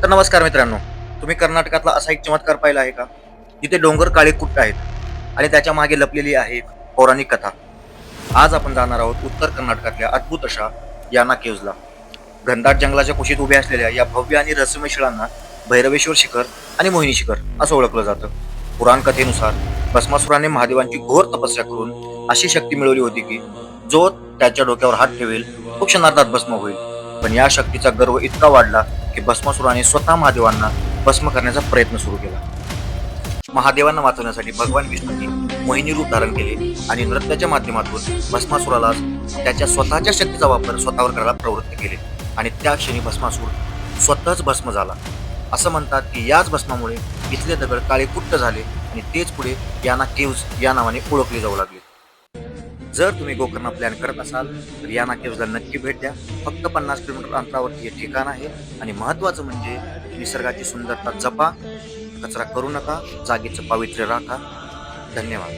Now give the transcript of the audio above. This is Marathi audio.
तर नमस्कार मित्रांनो, तुम्ही कर्नाटकातला असा एक चमत्कार पाहिला आहे का, जिथे डोंगर काळे कुट्ट आहेत आणि त्याच्या मागे लपलेली आहे एक पौराणिक कथा. आज आपण जाणार आहोत उत्तर कर्नाटकातल्या अद्भुत अशा याना केव्जला. घनदाट जंगलाच्या कुशीत उभ्या असलेल्या या भव्य आणि रहस्यमय शिळांना भैरवेश्वर शिखर आणि मोहिनी शिखर असं ओळखलं जातं. पुराण कथेनुसार भस्मासुराने महादेवांची घोर तपस्या करून अशी शक्ती मिळवली होती की जो त्याच्या डोक्यावर हात ठेवेल तो क्षणार्धात भस्म होईल. पण या शक्तीचा गर्व इतका वाढला की भस्मासुराने स्वतः महादेवांना भस्म करण्याचा प्रयत्न सुरू केला. महादेवांना वाचवण्यासाठी भगवान विष्णूंनी मोहिनी रूप धारण केले आणि नृत्याच्या माध्यमातून भस्मासुराला त्याच्या स्वतःच्या शक्तीचा वापर स्वतःवर करायला प्रवृत्त केले आणि त्या क्षणी भस्मासूर स्वतःच भस्म झाला. असं म्हणतात की याच भस्मामुळे इथले दगड काळे कुट्ट झाले आणि तेच पुढे याना केव्ज या नावाने ओळखले जाऊ लागले. जर तुम्ही गोकर्ण प्लॅन करत असाल तर याना केव्जला नक्की भेट द्या. फक्त 50 किलोमीटर अंतरावरती हे ठिकाण आहे आणि महत्त्वाचं म्हणजे निसर्गाची सुंदरता जपा, कचरा करू नका, जागेचं पावित्र्य राखा. धन्यवाद.